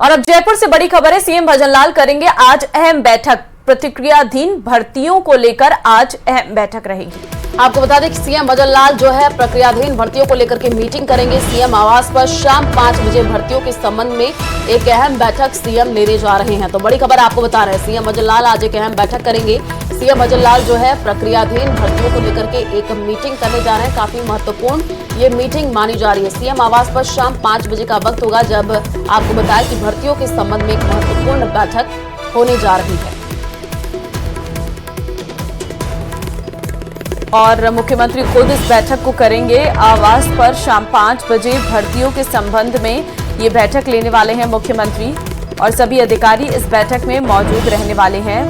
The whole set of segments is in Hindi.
और अब जयपुर से बड़ी खबर है, सीएम भजनलाल करेंगे आज अहम बैठक। प्रतिक्रियाधीन भर्तियों को लेकर आज अहम बैठक रहेगी। आपको बता दें कि सीएम भजनलाल जो है प्रक्रियाधीन भर्तियों को लेकर के मीटिंग करेंगे। सीएम आवास पर शाम 5 बजे भर्तियों के संबंध में एक अहम बैठक सीएम लेने जा रहे हैं। तो बड़ी खबर आपको बता रहे हैं, सीएम भजनलाल आज एक अहम बैठक करेंगे। सीएम भजनलाल जो है प्रक्रियाधीन भर्तियों को लेकर के एक मीटिंग करने जा रहे हैं। काफी महत्वपूर्ण ये मीटिंग मानी जा रही है। सीएम आवास पर शाम 5 बजे का वक्त होगा, जब आपको बताया कि भर्तियों के संबंध में एक महत्वपूर्ण बैठक होने जा रही है। और मुख्यमंत्री खुद इस बैठक को करेंगे। आवास पर शाम 5 बजे भर्तियों के संबंध में ये बैठक लेने वाले हैं मुख्यमंत्री, और सभी अधिकारी इस बैठक में मौजूद रहने वाले हैं।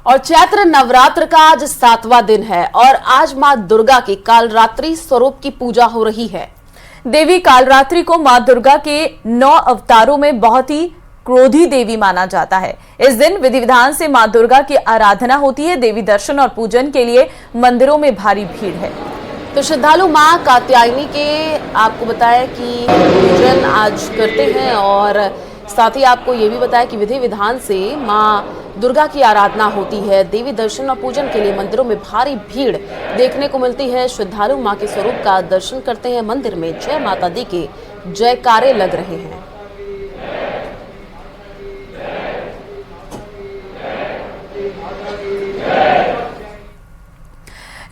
और चैत्र नवरात्र का आज 7वां दिन है और आज मां दुर्गा की कालरात्रि स्वरूप की पूजा हो रही है। देवी कालरात्रि को मां दुर्गा के 9 अवतारों में बहुत ही क्रोधी देवी माना जाता है। इस दिन विधि विधान से मां दुर्गा की आराधना होती है। देवी दर्शन और पूजन के लिए मंदिरों में भारी भीड़ है। तो श्रद्धालु मां कात्यायनी के आपको बताया कि पूजन आज करते हैं, और साथ ही आपको ये भी बताया कि विधि विधान से मां दुर्गा की आराधना होती है। देवी दर्शन और पूजन के लिए मंदिरों में भारी भीड़ देखने को मिलती है। श्रद्धालु मां के स्वरूप का दर्शन करते हैं। मंदिर में जय माता दी के जयकारे लग रहे हैं।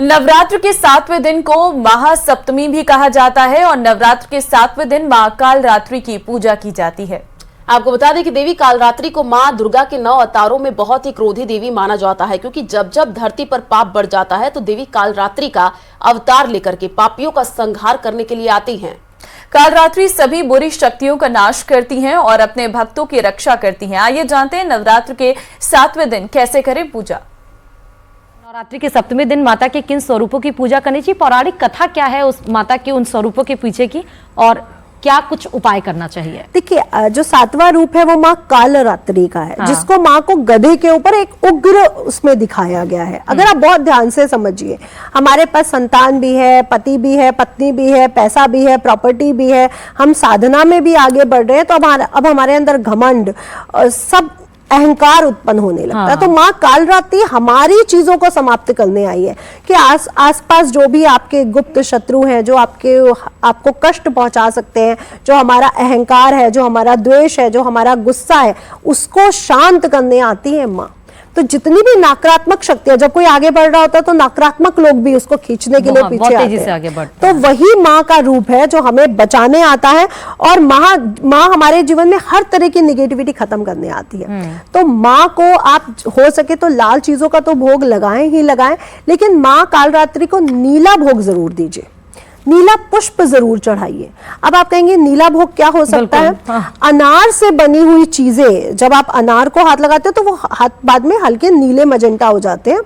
नवरात्र के 7वें दिन को महासप्तमी भी कहा जाता है, और नवरात्र के 7वें दिन मां कालरात्रि की पूजा की जाती है। आपको बता दें कि देवी कालरात्रि को मां दुर्गा के 9 अवतारों में बहुत ही क्रोधी देवी माना जाता है, क्योंकि जब जब धरती पर पाप बढ़ जाता है तो देवी कालरात्रि का अवतार लेकर के पापियों का संहार करने के लिए आती हैं। कालरात्रि सभी बुरी शक्तियों का नाश करती हैं और अपने भक्तों की रक्षा करती हैं। आइए जानते हैं नवरात्र के 7वें दिन कैसे करें पूजा। नवरात्रि के 7वें दिन माता के किन स्वरूपों की पूजा करनी चाहिए, पौराणिक कथा क्या है उस माता के उन स्वरूपों के पीछे की, और क्या कुछ उपाय करना चाहिए? देखिए, जो 7वां रूप है वो माँ कालरात्रि का है। जिसको माँ को गधे के ऊपर एक उग्र उसमें दिखाया गया है। अगर आप बहुत ध्यान से समझिए, हमारे पास संतान भी है, पति भी है, पत्नी भी है, पैसा भी है, प्रॉपर्टी भी है, हम साधना में भी आगे बढ़ रहे हैं, तो अब हमारे अंदर घमंड सब अहंकार उत्पन्न होने लगता है। तो माँ कालरात्रि हमारी चीजों को समाप्त करने आई है कि आसपास जो भी आपके गुप्त शत्रु हैं, जो आपको कष्ट पहुंचा सकते हैं, जो हमारा अहंकार है, जो हमारा द्वेष है, जो हमारा गुस्सा है, उसको शांत करने आती है माँ। तो जितनी भी नकारात्मक शक्तियां, जब कोई आगे बढ़ रहा होता है तो नकारात्मक लोग भी उसको खींचने के लिए पीछे आते हैं। तो वही माँ का रूप है जो हमें बचाने आता है, और माँ हमारे जीवन में हर तरह की निगेटिविटी खत्म करने आती है। तो माँ को आप हो सके तो लाल चीजों का तो भोग लगाएं ही लगाएं, लेकिन माँ कालरात्रि को नीला भोग जरूर दीजिए, नीला पुष्प जरूर चढ़ाइए। अब आप कहेंगे नीला भोग क्या हो सकता है? अनार से बनी हुई चीजें, जब आप अनार को हाथ लगाते हो तो वो हाथ बाद में हल्के नीले मजेंटा हो जाते हैं।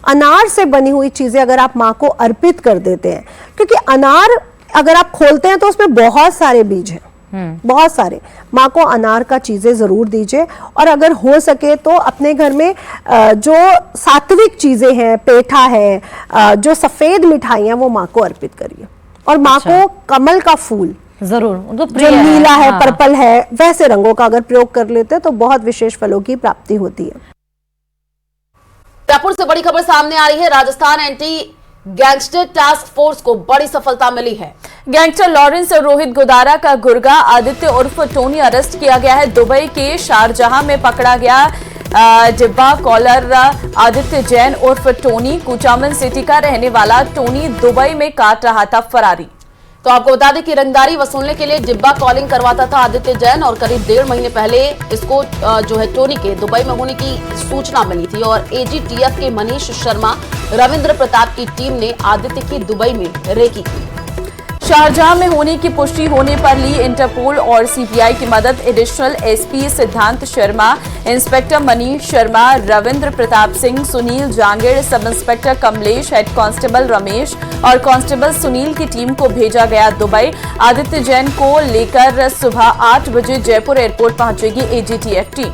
अनार से बनी हुई चीजें अगर आप माँ को अर्पित कर देते हैं, क्योंकि अनार अगर आप खोलते हैं तो उसमें बहुत सारे बीज हैं, बहुत सारे। माँ को अनार का चीजें जरूर दीजिए, और अगर हो सके तो अपने घर में जो सात्विक चीजें हैं, पेठा है, जो सफेद मिठाई हैं, वो माँ को अर्पित करिए। और माँ को कमल का फूल जरूर, जो नीला है, पर्पल है, वैसे रंगों का अगर प्रयोग कर लेते हैं तो बहुत विशेष फलों की प्राप्ति होती है। जयपुर से बड़ी खबर सामने आ रही है। Rajasthan anti gangster task force को बड़ी सफलता मिली है। गैंगस्टर लॉरेंस और रोहित गोदारा का गुर्गा आदित्य उर्फ टोनी अरेस्ट किया गया है। दुबई के शारजाह में पकड़ा गया जिब्बा कॉलर आदित्य जैन उर्फ टोनी कुचामन सिटी का रहने वाला टोनी दुबई में काट रहा था फरारी। तो आपको बता दें कि रंगदारी वसूलने के लिए डिब्बा कॉलिंग करवाता था आदित्य जैन, और करीब 1.5 महीने पहले इसको जो है टोनी के दुबई में होने की सूचना मिली थी, और एजीटीएफ के मनीष शर्मा, रविंद्र प्रताप की टीम ने आदित्य की दुबई में रेकी की। शारजाह में होने की पुष्टि होने पर ली इंटरपोल और सीबीआई की मदद। एडिशनल एसपी सिद्धांत Sharma, inspector Manish Sharma, Ravindra Pratap Singh, Sunil Jangid, sub inspector Kamlesh, head constable Ramesh और कांस्टेबल सुनील की टीम को भेजा गया दुबई। आदित्य जैन को लेकर सुबह 8 बजे जयपुर एयरपोर्ट पहुंचेगी एजीटीएफ टीम।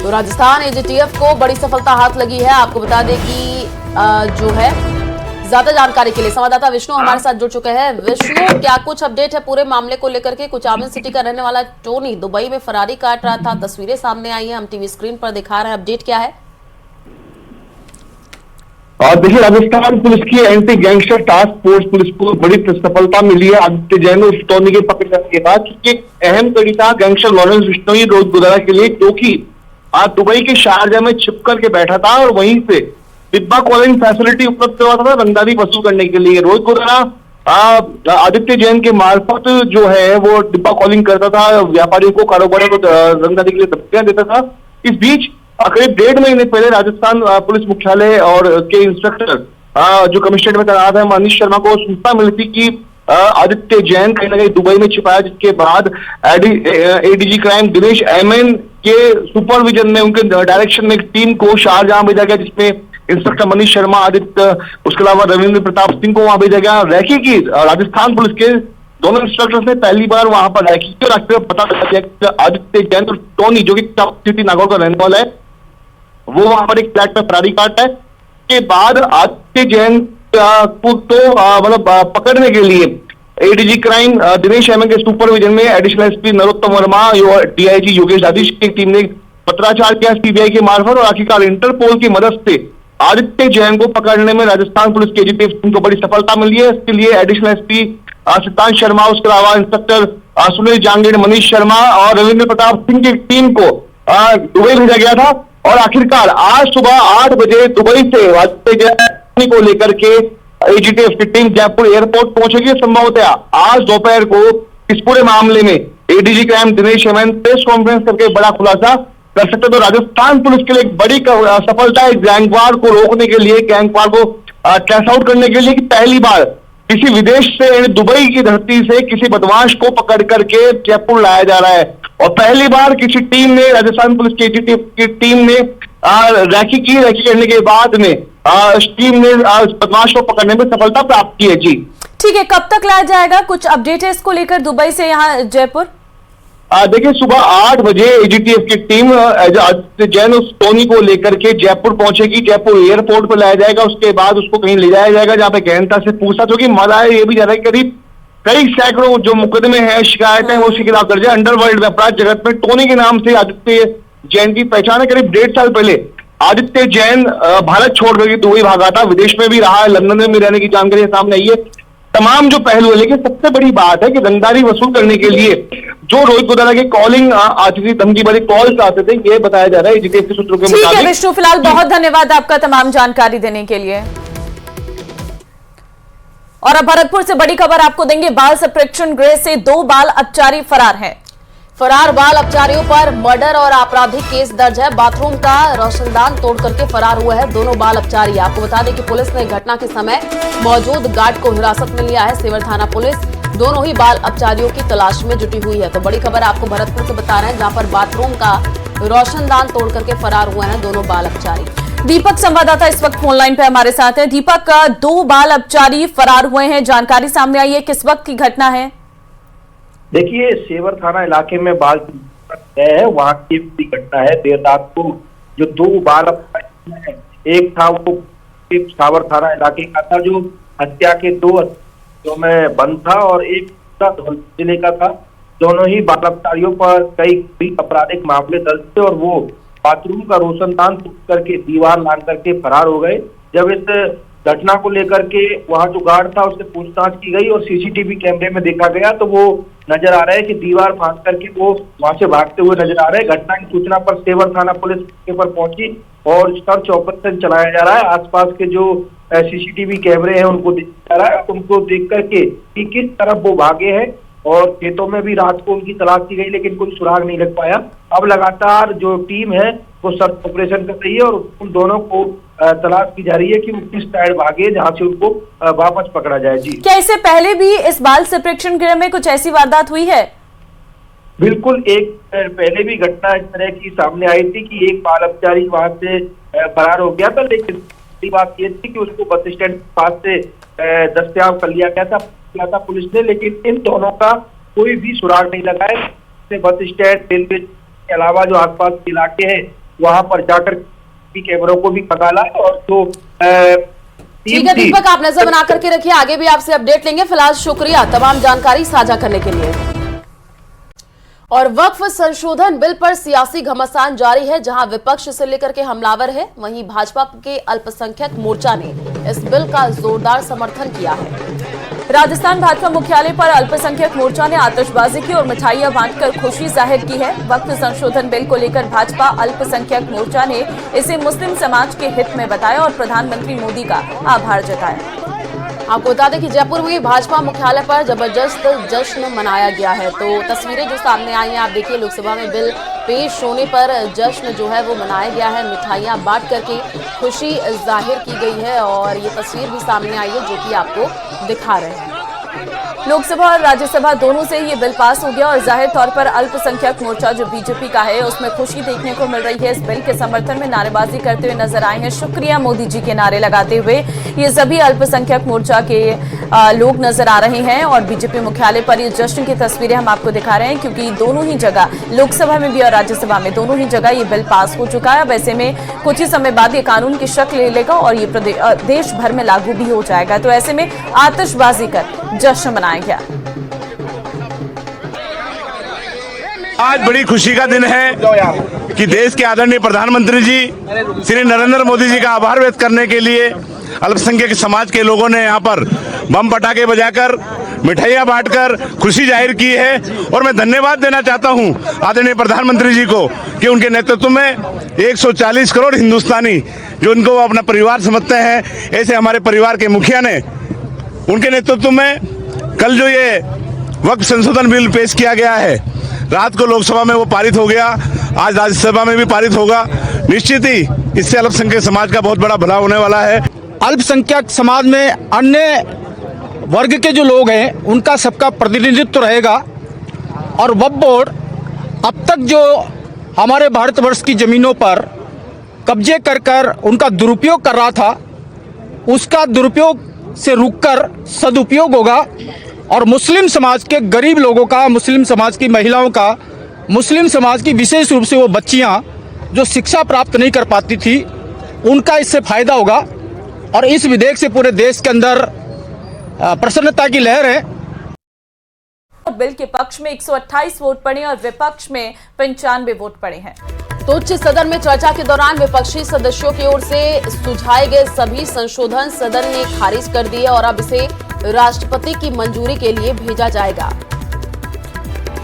तो राजस्थान एजीटीएफ को बड़ी सफलता हाथ लगी है। आपको बता दें कि जो है ज्यादा जानकारी के लिए संवाददाता विष्णु हमारे साथ जुड़ चुके हैं। विष्णु, क्या कुछ अपडेट है पूरे मामले को लेकर के? कुचामन सिटी का रहने वाला टोनी दुबई में फरारी काट रहा था, तस्वीरें सामने आई हैं, हम टीवी स्क्रीन पर दिखा रहे हैं। अपडेट क्या है? देखिए, राजस्थान पुलिस की anti gangster task force police को बड़ी सफलता मिली है आदित्य जैन और टोनी के पकड़ जाने के बाद, क्योंकि एक अहम कड़ी था गैंगस्टर लॉरेंस बिश्नोई रोज गुजारा के लिए, क्योंकि आज दुबई के शारजा में छिप करके बैठा था और वहीं से डिब्बा कॉलिंग फैसिलिटी उपलब्ध करवाता था रंगदारी वसूल करने के लिए। रोज गुजारा आदित्य जैन के मार्फत जो है वो डिब्बा कॉलिंग करता था, व्यापारियों को, कारोबारियों को रंगदारी के लिए धमकियां देता था। इस बीच करीब 1.5 महीने पहले राजस्थान पुलिस मुख्यालय और के इंस्पेक्टर जो कमिश्नरेट में तैनात है मनीष शर्मा को सूचना मिली थी कि आदित्य जैन कहीं ना कहीं दुबई में छिपाया, जिसके बाद एडीजी क्राइम दिनेश एमएन के सुपरविजन में, उनके डायरेक्शन में एक टीम को शारजहां भेजा गया, जिसमें इंस्पेक्टर मनीष शर्मा, आदित्य, उसके अलावा रविंद्र प्रताप सिंह को वहां भेजा गया। रैकी की राजस्थान पुलिस के दोनों इंस्ट्रक्टर्स ने पहली बार वहां पर रैकी की और आखिर पता लगा कि आदित्य जैन और टोनी, जो कि सिटी नागौर का रहने वाला है, वो वहां पर एक फ्लैट में फरारी काट है। के बाद आदित्य जैन को तो मतलब पकड़ने के लिए एडीजी क्राइम दिनेश एमएन के सुपरविजन में additional SP Narottam Verma, DIG Yogesh Aadish की टीम ने पत्राचार किया सीबीआई के मार्फत, और आखिरकार इंटरपोल की मदद से आदित्य जैन को पकड़ने में राजस्थान पुलिस के एजीटीएफ टीम को बड़ी सफलता मिली है। इसके लिए एडिशनल एसपी सिद्धांत शर्मा, उसके अलावा इंस्पेक्टर सुनील जांगीड़, मनीष शर्मा और रविंद्र प्रताप सिंह की टीम को दुबई भेजा गया था। और आखिरकार आज सुबह 8 बजे दुबई से आदित्य जैन को लेकर के एजीटीएफ की टीम जयपुर एयरपोर्ट पहुंचेगी। संभवतः आज दोपहर को इस पूरे मामले में ADG crime Dinesh MN press conference करके बड़ा खुलासा कर सकते। तो राजस्थान पुलिस के लिए एक बड़ी सफलता है गैंगवार को रोकने के लिए, गैंगवार को ट्रेस आउट करने के लिए, कि पहली बार किसी विदेश से, दुबई की धरती से किसी बदमाश को पकड़ करके जयपुर लाया जा रहा है। और पहली बार किसी टीम ने, राजस्थान पुलिस की एजीटीएफ की टीम ने रैकी करने के बाद में टीम ने बदमाश को पकड़ने में सफलता प्राप्त की है। जी ठीक है, कब तक लाया जाएगा? कुछ अपडेट है इसको लेकर दुबई से यहाँ जयपुर? देखिए, सुबह 8 बजे एजीटीएफ की टीम आदित्य जैन उस टोनी को लेकर के जयपुर पहुंचेगी। जयपुर एयरपोर्ट पर लाया जाएगा, उसके बाद उसको कहीं ले जाया जाएगा जहां पे गहनता से पूछताछ होगी। माना ये भी जा रहा है करीब कई सैकड़ों जो मुकदमे हैं, शिकायतें हैं, उसके खिलाफ दर्ज है। अंडरवर्ल्ड में, अपराध जगत में टोनी के नाम से आदित्य जैन की पहचान है। करीब 1.5 साल पहले आदित्य जैन भारत छोड़ करके दुबई भागा था, विदेश में भी रहा है, लंदन में भी रहने की जानकारी सामने आई है। तमाम जो पहलू है, लेकिन सबसे बड़ी बात है कि रंगदारी वसूल करने के लिए जो रोहित गुदारा की कॉलिंग आती थी, धमकी भरे कॉल्स आते थे, ये बताया जा रहा है एजीटीएफ के सूत्रों के मुताबिक। ठीक है विष्णु, फिलहाल बहुत धन्यवाद आपका तमाम जानकारी देने के लिए। और अब भरतपुर से बड़ी खबर आपको देंगे। बाल संप्रेक्षण गृह से 2 बाल अपचारी फरार हैं। फरार बाल अपचारियों पर मर्डर और आपराधिक केस दर्ज है। बाथरूम का रोशनदान तोड़ करके फरार हुए हैं दोनों बाल अपचारी। आपको बता दें कि पुलिस ने घटना के समय मौजूद गार्ड को हिरासत में लिया है। सेवर थाना पुलिस दोनों ही बाल अपचारियों की तलाश में जुटी हुई है। तो बड़ी खबर आपको भरतपुर से बता रहे हैं, जहां पर बाथरूम का रोशनदान तोड़ करके फरार हुए हैं दोनों बाल अपचारी। दीपक संवाददाता इस वक्त फोन लाइन पे हमारे साथ हैं। दीपक, 2 बाल अपचारी फरार हुए हैं, जानकारी सामने आई है, किस वक्त की घटना है? देखिए, सेवर थाना इलाके में बाल है, वहाँ की घटना है। देर रात को जो 2 बाल अपचारी, एक था वो सावर थाना इलाके का था जो हत्या के 2 जो में बंद था, और एक जिले का था। दोनों ही बाल अपचारियों पर कई आपराधिक मामले दर्ज थे, और वो बाथरूम का रोशनदान तोड़ करके दीवार लांग करके फरार हो गए। जब इस घटना को लेकर के वहां जो गार्ड था उससे पूछताछ की गई और सीसीटीवी कैमरे में देखा गया, तो वो नजर आ रहा है कि दीवार फांस करके वो वहां से भागते हुए नजर आ रहे हैं। घटना की सूचना पर सेवर थाना पुलिस पर पहुंची और सर्च ऑपरेशन चलाया जा रहा है। आसपास के जो सीसीटीवी कैमरे हैं उनको देखा जा रहा है, उनको देख करके कि किस तरफ वो भागे हैं, और खेतों में भी रात को उनकी तलाश की गई, लेकिन कोई सुराग नहीं लग पाया। अब लगातार जो टीम है वो सर्च ऑपरेशन कर रही है और उन दोनों को तलाश की जा रही है कि वो किस साइड भागे जहां से उनको वापस पकड़ा जाए। जी, क्या इससे पहले भी इस बाल संप्रेक्षण गृह में कुछ ऐसी वारदात हुई है? बिल्कुल, एक पहले भी घटना इस तरह की सामने आई थी कि एक बाल अपचारी वहां से फरार हो गया था, लेकिन बात ये थी कि उसको बस स्टैंड के पास से दस्तयाब कर लिया गया था पुलिस ने, लेकिन इन दोनों का कोई भी सुराग नहीं लगा है। बस स्टैंड, रेलवे के अलावा जो आसपास के इलाके हैं वहां पर जाकर कैमरों को भी खंगाला और जो ठीक है दीपक, आप नजर बना करके रखिए, आगे भी आपसे अपडेट लेंगे। फिलहाल शुक्रिया तमाम जानकारी साझा करने के लिए। और वक्फ संशोधन बिल पर सियासी घमासान जारी है। जहां विपक्ष से लेकर के हमलावर है, वहीं भाजपा के अल्पसंख्यक मोर्चा ने इस बिल का जोरदार समर्थन किया है। राजस्थान भाजपा मुख्यालय पर अल्पसंख्यक मोर्चा ने आतिशबाजी की और मिठाइयां बांटकर खुशी जाहिर की है। वक्फ संशोधन बिल को लेकर भाजपा अल्पसंख्यक मोर्चा ने इसे मुस्लिम समाज के हित में बताया और प्रधानमंत्री मोदी का आभार जताया। आपको बता दें कि जयपुर में भाजपा मुख्यालय पर जबरदस्त जश्न मनाया गया है। तो तस्वीरें जो सामने आई हैं, आप देखिए, लोकसभा में बिल पेश होने पर जश्न जो है वो मनाया गया है, मिठाइयां बांट करके खुशी जाहिर की गई है और ये तस्वीर भी सामने आई है जो कि आपको दिखा रहे हैं। लोकसभा और राज्यसभा दोनों से ये बिल पास हो गया और जाहिर तौर पर अल्पसंख्यक मोर्चा जो बीजेपी का है उसमें खुशी देखने को मिल रही है। इस बिल के समर्थन में नारेबाजी करते हुए नजर आए हैं, शुक्रिया मोदी जी के नारे लगाते हुए ये सभी अल्पसंख्यक मोर्चा के लोग नजर आ रहे हैं। और बीजेपी मुख्यालय पर ये जश्न की तस्वीरें हम आपको दिखा रहे हैं, क्योंकि दोनों ही जगह, लोकसभा में भी और राज्यसभा में, दोनों ही जगह ये बिल पास हो चुका है। अब ऐसे में कुछ ही समय बाद ये कानून की शक्ल ले लेगा और ये देश भर में लागू भी हो जाएगा। तो ऐसे में आतिशबाजी कर जश्न मनाया गया। आज बड़ी खुशी का दिन है कि देश के आदरणीय प्रधानमंत्री जी श्री नरेंद्र मोदी जी का आभार व्यक्त करने के लिए अल्पसंख्यक समाज के लोगों ने यहाँ पर बम पटाखे बजाकर, मिठाइयाँ बांटकर खुशी जाहिर की है। और मैं धन्यवाद देना चाहता हूँ आदरणीय प्रधानमंत्री जी को कि उनके नेतृत्व में 140 करोड़ हिंदुस्तानी जो उनको अपना परिवार समझते हैं, ऐसे हमारे परिवार के मुखिया ने, उनके नेतृत्व में कल जो ये वक्फ संशोधन बिल पेश किया गया है, रात को लोकसभा में वो पारित हो गया, आज राज्यसभा में भी पारित होगा। निश्चित ही इससे अल्पसंख्यक समाज का बहुत बड़ा भला होने वाला है। अल्पसंख्यक समाज में अन्य वर्ग के जो लोग हैं उनका सबका प्रतिनिधित्व रहेगा। और वक्फ बोर्ड अब तक जो हमारे भारतवर्ष की ज़मीनों पर कब्जे कर उनका दुरुपयोग कर रहा था, उसका दुरुपयोग से रुककर सदुपयोग होगा और मुस्लिम समाज के गरीब लोगों का, मुस्लिम समाज की महिलाओं का, मुस्लिम समाज की विशेष रूप से वो बच्चियां जो शिक्षा प्राप्त नहीं कर पाती थी, उनका इससे फायदा होगा। और इस विधेयक से पूरे देश के अंदर प्रसन्नता की लहर है। बिल के पक्ष में 128 वोट पड़े और विपक्ष में 95 वोट पड़े हैं। तो उच्च सदन में चर्चा के दौरान विपक्षी सदस्यों की ओर से सुझाए गए सभी संशोधन सदन ने खारिज कर दिए और अब इसे राष्ट्रपति की मंजूरी के लिए भेजा जाएगा।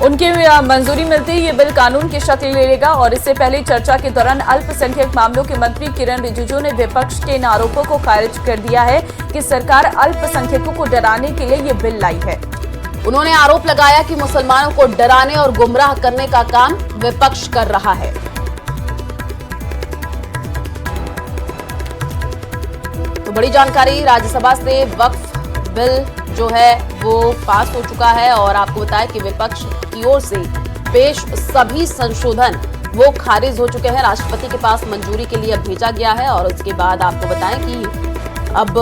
उनकी मंजूरी मिलते ही ये बिल कानून की शक्ल ले लेगा। और इससे पहले चर्चा के दौरान अल्पसंख्यक मामलों के मंत्री किरण रिजिजू ने विपक्ष के इन आरोपों को खारिज कर दिया है कि सरकार अल्पसंख्यकों को डराने के लिए ये बिल लाई है। उन्होंने आरोप लगाया कि मुसलमानों को डराने और गुमराह करने का काम विपक्ष कर रहा है। तो बड़ी जानकारी, राज्यसभा से वक्फ बिल जो है वो पास हो चुका है और आपको बताएं कि विपक्ष की ओर से पेश सभी संशोधन वो खारिज हो चुके हैं, राष्ट्रपति के पास मंजूरी के लिए भेजा गया है। और उसके बाद आपको बताएं कि अब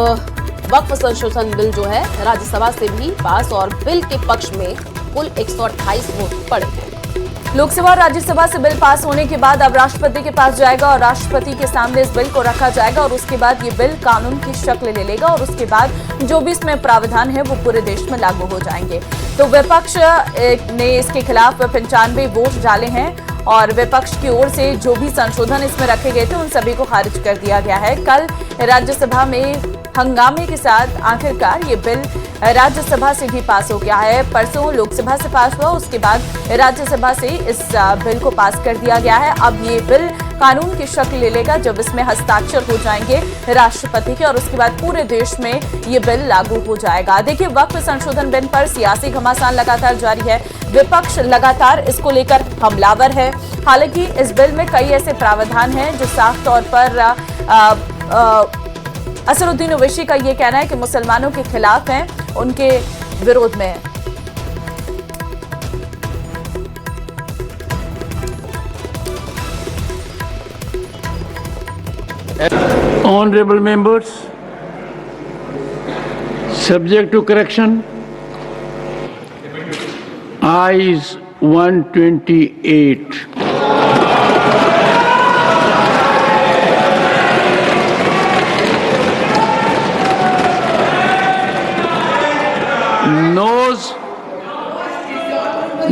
वक्फ संशोधन बिल जो है राज्यसभा से भी पास और बिल के पक्ष में कुल 128 वोट पड़े हैं। लोकसभा और राज्यसभा से बिल पास होने के बाद अब राष्ट्रपति के पास जाएगा और राष्ट्रपति के सामने इस बिल को रखा जाएगा और उसके बाद ये बिल कानून की शक्ल ले लेगा और उसके बाद जो भी इसमें प्रावधान है वो पूरे देश में लागू हो जाएंगे। तो विपक्ष ने इसके खिलाफ 95 वोट डाले हैं और विपक्ष की ओर से जो भी संशोधन इसमें रखे गए थे उन सभी को खारिज कर दिया गया है। कल राज्यसभा में हंगामे के साथ आखिरकार ये बिल राज्यसभा से भी पास हो गया है। परसों लोकसभा से पास हुआ, उसके बाद राज्यसभा से इस बिल को पास कर दिया गया है। अब ये बिल कानून की शक्ल ले लेगा जब इसमें हस्ताक्षर हो जाएंगे राष्ट्रपति के और उसके बाद पूरे देश में ये बिल लागू हो जाएगा। देखिए, वक्फ संशोधन बिल पर सियासी घमासान लगातार जारी है। विपक्ष लगातार इसको लेकर हमलावर है। हालांकि इस बिल में कई ऐसे प्रावधान हैं जो साफ तौर पर असरुद्दीन ओवैसी का ये कहना है कि मुसलमानों के खिलाफ हैं, उनके विरोध में है। Honorable members, subject to correction, ayes 128.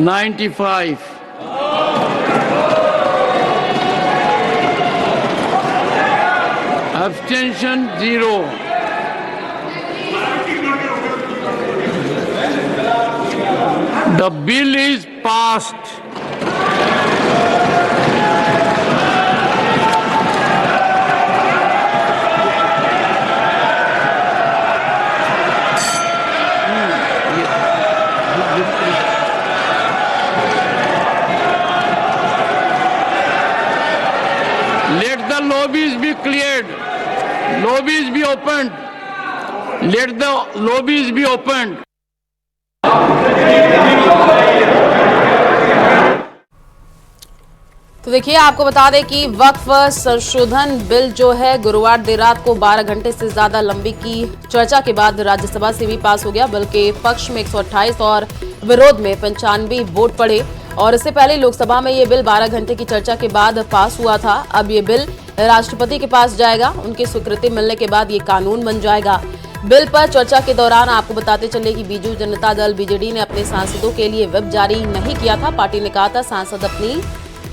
95. Abstention 0. The bill is passed. Let the lobbies be cleared. Lobbies be opened. Let the lobbies be opened. तो देखिए, आपको बता दें कि वक्फ संशोधन बिल जो है गुरुवार देर रात को 12 घंटे से ज्यादा लंबी की चर्चा के बाद राज्यसभा से भी पास हो गया। बिल के पक्ष में 128 और विरोध में 95 वोट पड़े और इससे पहले लोकसभा में ये बिल 12 घंटे की चर्चा के बाद पास हुआ था। अब ये बिल राष्ट्रपति के पास जाएगा, उनकी स्वीकृति मिलने के बाद ये कानून बन जाएगा। बिल पर चर्चा के दौरान आपको बताते चले कि बीजू जनता दल बीजेडी ने अपने सांसदों के लिए व्हिप जारी नहीं किया था। पार्टी ने कहा था सांसद अपनी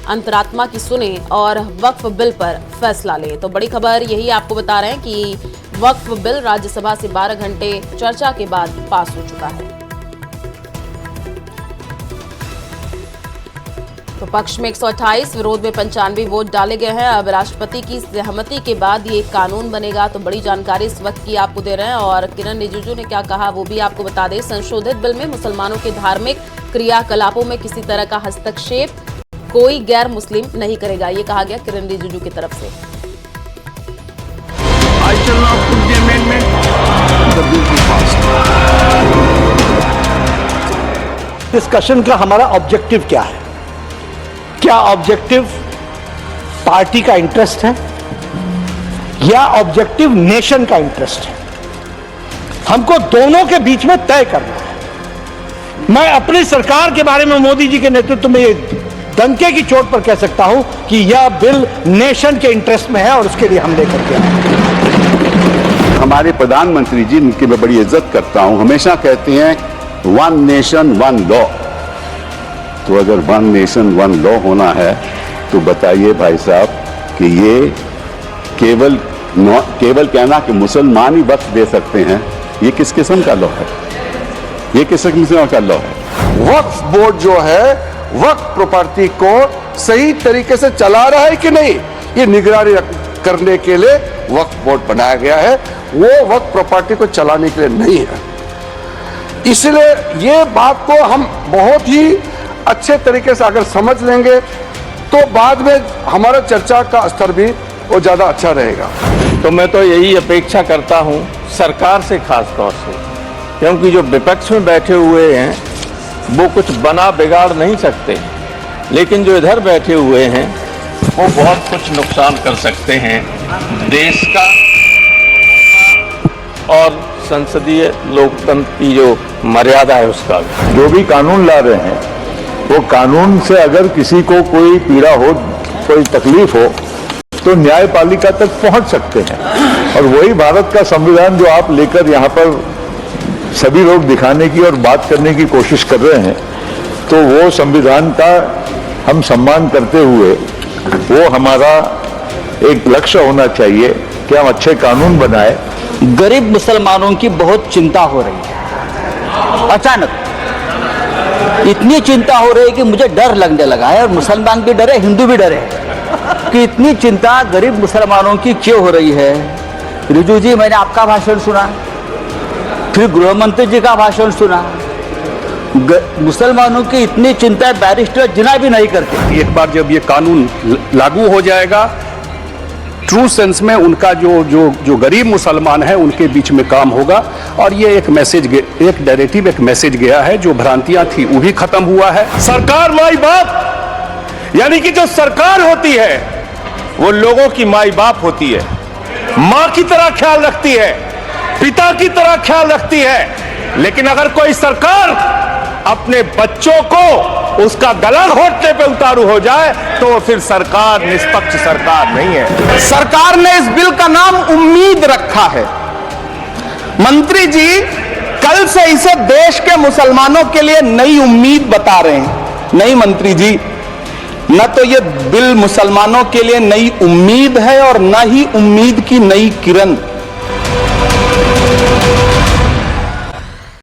अंतरात्मा की सुने और वक्फ बिल पर फैसला ले। तो बड़ी खबर यही आपको बता रहे हैं कि वक्फ बिल राज्यसभा से 12 घंटे चर्चा के बाद पास हो चुका है। तो पक्ष में 128, विरोध में 95 वोट डाले गए हैं। अब राष्ट्रपति की सहमति के बाद ये कानून बनेगा। तो बड़ी जानकारी इस वक्त की आपको दे रहे हैं और किरण रिजिजू ने क्या कहा वो भी आपको बता दें। संशोधित बिल में मुसलमानों के धार्मिक क्रियाकलापों में किसी तरह का हस्तक्षेप कोई गैर मुस्लिम नहीं करेगा, ये कहा गया किरण रिजिजू की तरफ से। I shall now put the amendment. The bill be passed. Discussion का हमारा ऑब्जेक्टिव क्या है? क्या ऑब्जेक्टिव पार्टी का इंटरेस्ट है या ऑब्जेक्टिव नेशन का इंटरेस्ट है? हमको दोनों के बीच में तय करना है। मैं अपनी सरकार के बारे में मोदी जी के नेतृत्व में ये डंके की चोट पर कह सकता हूं कि यह बिल नेशन के इंटरेस्ट में है और उसके लिए हम लेकर के आए। हमारे प्रधानमंत्री जी, इनकी मैं बड़ी इज्जत करता हूं, हमेशा कहते हैं वन नेशन वन लॉ। तो अगर वन नेशन वन लॉ होना है तो बताइए भाई साहब कि ये केवल कहना कि मुसलमान ही वक्फ दे सकते हैं, ये किस किस्म का लॉ है? ये किस किस्म का लॉ है? वक्फ बोर्ड जो है वक्फ प्रॉपर्टी को सही तरीके से चला रहा है कि नहीं, ये निगरानी करने के लिए वक्फ बोर्ड बनाया गया है। वो वक्फ प्रॉपर्टी को चलाने के लिए नहीं है। इसलिए ये बात को हम बहुत ही अच्छे तरीके से अगर समझ लेंगे तो बाद में हमारा चर्चा का स्तर भी वो ज्यादा अच्छा रहेगा। तो मैं तो यही अपेक्षा करता हूं सरकार से, खास तौर से, क्योंकि जो विपक्ष में बैठे हुए हैं वो कुछ बना बिगाड़ नहीं सकते, लेकिन जो इधर बैठे हुए हैं वो बहुत कुछ नुकसान कर सकते हैं देश का और संसदीय लोकतंत्र की जो मर्यादा है उसका। जो भी कानून ला रहे हैं वो कानून से अगर किसी को कोई पीड़ा हो, कोई तकलीफ हो तो न्यायपालिका तक पहुंच सकते हैं। और वही भारत का संविधान जो आप लेकर यहाँ पर सभी लोग दिखाने की और बात करने की कोशिश कर रहे हैं, तो वो संविधान का हम सम्मान करते हुए वो हमारा एक लक्ष्य होना चाहिए कि हम अच्छे कानून बनाए। गरीब मुसलमानों की बहुत चिंता हो रही है। अचानक इतनी चिंता हो रही है कि मुझे डर लगने लगा है, और मुसलमान भी डरे, हिंदू भी डरे कि इतनी चिंता गरीब मुसलमानों की क्यों हो रही है। रिजू जी, मैंने आपका भाषण सुना, फिर गृह मंत्री जी का भाषण सुना। मुसलमानों की इतनी चिंता बैरिस्टर जिना भी नहीं करते। एक बार जब ये कानून लागू हो जाएगा, ट्रू सेंस में उनका जो गरीब मुसलमान है उनके बीच में काम होगा। और ये एक मैसेज, एक डायरेक्टिव, एक मैसेज गया है। जो भ्रांतियां थी वो भी खत्म हुआ है। सरकार माई बाप, यानी कि जो सरकार होती है वो लोगों की माई बाप होती है, माँ की तरह ख्याल रखती है, पिता की तरह ख्याल रखती है। लेकिन अगर कोई सरकार अपने बच्चों को उसका गला घोटने पे उतारू हो जाए तो फिर सरकार निष्पक्ष सरकार नहीं है। सरकार ने इस बिल का नाम उम्मीद रखा है। मंत्री जी कल से इसे देश के मुसलमानों के लिए नई उम्मीद बता रहे हैं। नहीं मंत्री जी, न तो ये बिल मुसलमानों के लिए नई उम्मीद है और न ही उम्मीद की नई किरण।